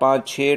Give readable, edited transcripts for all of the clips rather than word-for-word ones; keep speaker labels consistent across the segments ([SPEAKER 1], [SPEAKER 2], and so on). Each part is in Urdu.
[SPEAKER 1] 5, 6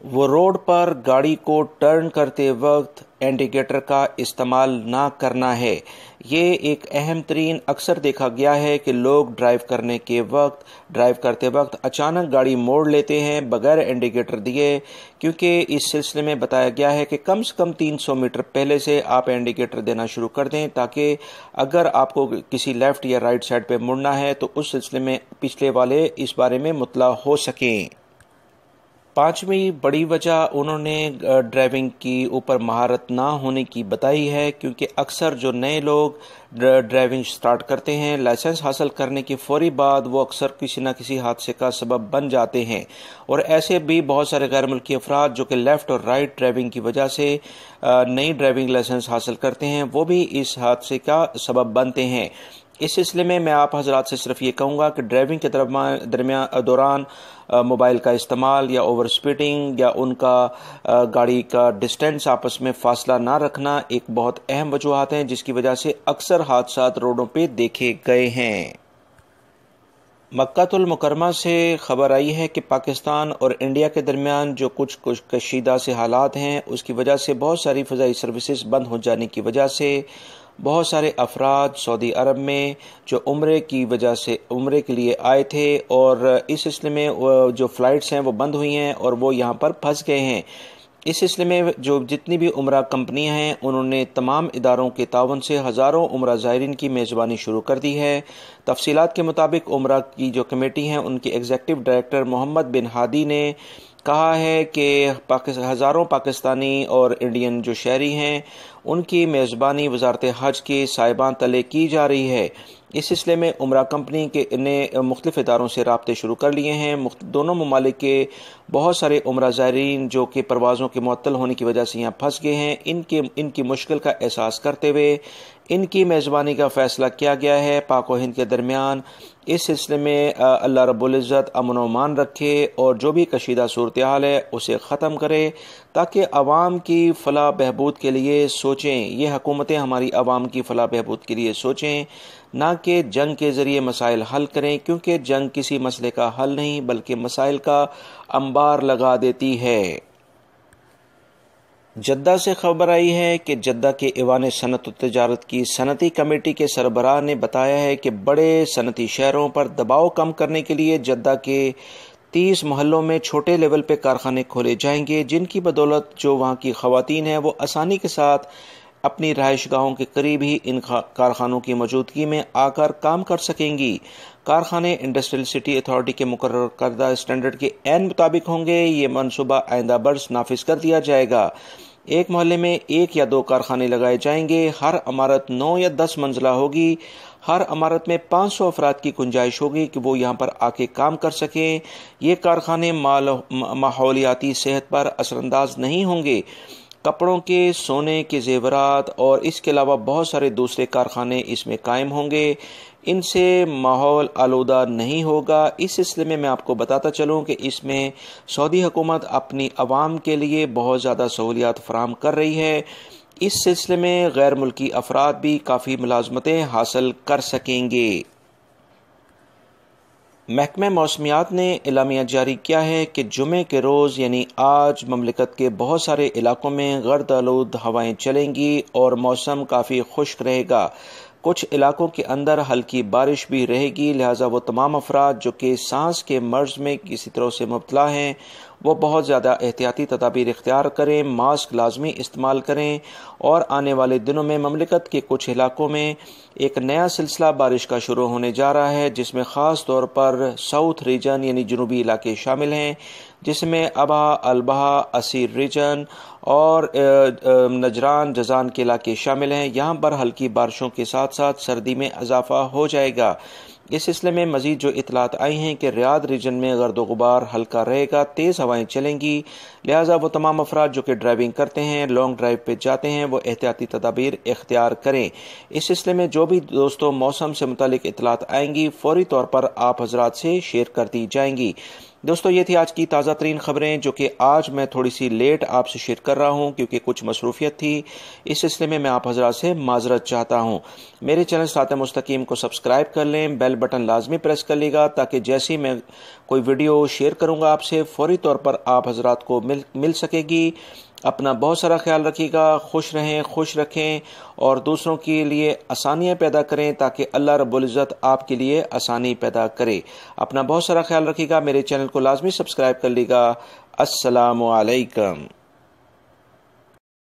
[SPEAKER 1] وہ روڈ پر گاڑی کو ٹرن کرتے وقت انڈیکیٹر کا استعمال نہ کرنا ہے۔ یہ ایک اہم ترین اکثر دیکھا گیا ہے کہ لوگ ڈرائیو کرتے وقت اچانک گاڑی موڑ لیتے ہیں بغیر انڈیکیٹر دیے، کیونکہ اس سلسلے میں بتایا گیا ہے کہ کم سے کم 300 میٹر پہلے سے آپ انڈیکیٹر دینا شروع کر دیں، تاکہ اگر آپ کو کسی لیفٹ یا رائٹ سائڈ پہ مڑنا ہے تو اس سلسلے میں پچھلے والے اس بارے میں مطلع ہو سکیں۔ پانچویں بڑی وجہ انہوں نے ڈرائیونگ کی اوپر مہارت نہ ہونے کی بتائی ہے، کیونکہ اکثر جو نئے لوگ ڈرائیونگ سٹارٹ کرتے ہیں لائسنس حاصل کرنے کے فوری بعد وہ اکثر کسی نہ کسی حادثے کا سبب بن جاتے ہیں، اور ایسے بھی بہت سارے غیر ملکی افراد جو کہ لیفٹ اور رائٹ ڈرائیونگ کی وجہ سے نئی ڈرائیونگ لائسنس حاصل کرتے ہیں وہ بھی اس حادثے کا سبب بنتے ہیں۔ اس سلسلے میں آپ حضرات سے صرف یہ کہوں گا کہ ڈرائیونگ کے دوران موبائل کا استعمال یا اوور سپیڈنگ یا ان کا گاڑی کا ڈسٹینس آپس میں فاصلہ نہ رکھنا ایک بہت اہم وجوہات ہیں جس کی وجہ سے اکثر حادثات روڈوں پہ دیکھے گئے ہیں۔ مکہ المکرمہ سے خبر آئی ہے کہ پاکستان اور انڈیا کے درمیان جو کچھ کشیدہ سے حالات ہیں اس کی وجہ سے بہت ساری فضائی سروسز بند ہو جانے کی وجہ سے بہت سارے افراد سعودی عرب میں جو عمرے کے لیے آئے تھے اور اس سلسلے میں جو فلائٹس ہیں وہ بند ہوئی ہیں اور وہ یہاں پر پھنس گئے ہیں۔ اس سلسلے میں جو جتنی بھی عمرہ کمپنیاں ہیں انہوں نے تمام اداروں کے تعاون سے ہزاروں عمرہ زائرین کی میزبانی شروع کر دی ہے۔ تفصیلات کے مطابق عمرہ کی جو کمیٹی ہیں ان کے ایگزیکٹو ڈائریکٹر محمد بن ہادی نے کہا ہے کہ ہزاروں پاکستانی اور انڈین جو شہری ہیں ان کی میزبانی وزارت حج کے سائبان تلے کی جا رہی ہے۔ اس سلسلے میں عمرہ کمپنی نے مختلف اداروں سے رابطے شروع کر لیے ہیں۔ دونوں ممالک کے بہت سارے عمرہ زائرین جو کہ پروازوں کے معطل ہونے کی وجہ سے یہاں پھنس گئے ہیں ان کی مشکل کا احساس کرتے ہوئے ان کی میزبانی کا فیصلہ کیا گیا ہے۔ پاک و ہند کے درمیان اس سلسلے میں اللہ رب العزت امن و امان رکھے اور جو بھی کشیدہ صورتحال ہے اسے ختم کرے تاکہ عوام کی فلاح بہبود کے لیے سوچیں۔ یہ حکومتیں ہماری عوام کی فلاح بہبود کے لیے سوچیں، نہ کہ جنگ کے ذریعے مسائل حل کریں، کیونکہ جنگ کسی مسئلے کا حل نہیں بلکہ مسائل کا انبار لگا دیتی ہے۔ جدہ سے خبر آئی ہے کہ جدہ کے ایوان صنعت و تجارت کی صنعتی کمیٹی کے سربراہ نے بتایا ہے کہ بڑے صنعتی شہروں پر دباؤ کم کرنے کے لیے جدہ کے 30 محلوں میں چھوٹے لیول پہ کارخانے کھولے جائیں گے، جن کی بدولت جو وہاں کی خواتین ہیں وہ آسانی کے ساتھ اپنی رہائش گاہوں کے قریب ہی ان کارخانوں کی موجودگی میں آ کر کام کر سکیں گی۔ کارخانے انڈسٹریل سٹی اتھارٹی کے مقرر کردہ اسٹینڈرڈ کے عین مطابق ہوں گے۔ یہ منصوبہ آئندہ برس نافذ کر دیا جائے گا۔ ایک محلے میں 1 یا 2 کارخانے لگائے جائیں گے۔ ہر عمارت 9 یا 10 منزلہ ہوگی۔ ہر عمارت میں 500 افراد کی گنجائش ہوگی کہ وہ یہاں پر آ کے کام کر سکیں۔ یہ کارخانے ماحولیاتی صحت پر اثر انداز نہیں ہوں گے۔ کپڑوں کے، سونے کے زیورات اور اس کے علاوہ بہت سارے دوسرے کارخانے اس میں قائم ہوں گے۔ ان سے ماحول آلودہ نہیں ہوگا۔ اس سلسلے میں آپ کو بتاتا چلوں کہ اس میں سعودی حکومت اپنی عوام کے لیے بہت زیادہ سہولیات فراہم کر رہی ہے۔ اس سلسلے میں غیر ملکی افراد بھی کافی ملازمتیں حاصل کر سکیں گے۔ محکمہ موسمیات نے اعلامیہ جاری کیا ہے کہ جمعے کے روز یعنی آج مملکت کے بہت سارے علاقوں میں گرد آلود ہوائیں چلیں گی اور موسم کافی خشک رہے گا۔ کچھ علاقوں کے اندر ہلکی بارش بھی رہے گی، لہٰذا وہ تمام افراد جو کہ سانس کے مرض میں کسی طرح سے مبتلا ہیں وہ بہت زیادہ احتیاطی تدابیر اختیار کریں، ماسک لازمی استعمال کریں، اور آنے والے دنوں میں مملکت کے کچھ علاقوں میں ایک نیا سلسلہ بارش کا شروع ہونے جا رہا ہے جس میں خاص طور پر ساؤتھ ریجن یعنی جنوبی علاقے شامل ہیں، جس میں ابہا، البہا، اسیر ریجن اور نجران، جازان کے علاقے شامل ہیں۔ یہاں پر ہلکی بارشوں کے ساتھ ساتھ سردی میں اضافہ ہو جائے گا۔ اس سلسلے میں مزید جو اطلاعات آئی ہیں کہ ریاض ریجن میں گرد و غبار ہلکا رہے گا، تیز ہوائیں چلیں گی، لہٰذا وہ تمام افراد جو کہ ڈرائیونگ کرتے ہیں، لانگ ڈرائیو پہ جاتے ہیں، وہ احتیاطی تدابیر اختیار کریں۔ اس سلسلے میں جو بھی دوستوں موسم سے متعلق اطلاعات آئیں گی فوری طور پر آپ حضرات سے شیئر کر دی جائیں گی۔ دوستو یہ تھی آج کی تازہ ترین خبریں جو کہ آج میں تھوڑی سی لیٹ آپ سے شیئر کر رہا ہوں کیونکہ کچھ مصروفیت تھی. اس سلسلے میں آپ حضرات سے معذرت چاہتا ہوں. میرے چینل سرات مستقیم کو سبسکرائب کر لیں, بیل بٹن لازمی پریس کر لیے گا تاکہ جیسے میں کوئی ویڈیو شیئر کروں گا آپ سے فوری طور پر آپ حضرات کو مل سکے گی. اپنا بہت سارا خیال رکھیے گا, خوش رہیں, خوش رکھیں اور دوسروں کے لیے آسانیاں پیدا کریں تاکہ اللہ رب العزت آپ کے لیے آسانی پیدا کرے. اپنا بہت سارا خیال رکھیے گا, میرے چینل کو لازمی سبسکرائب کر لیے گا. السلام علیکم.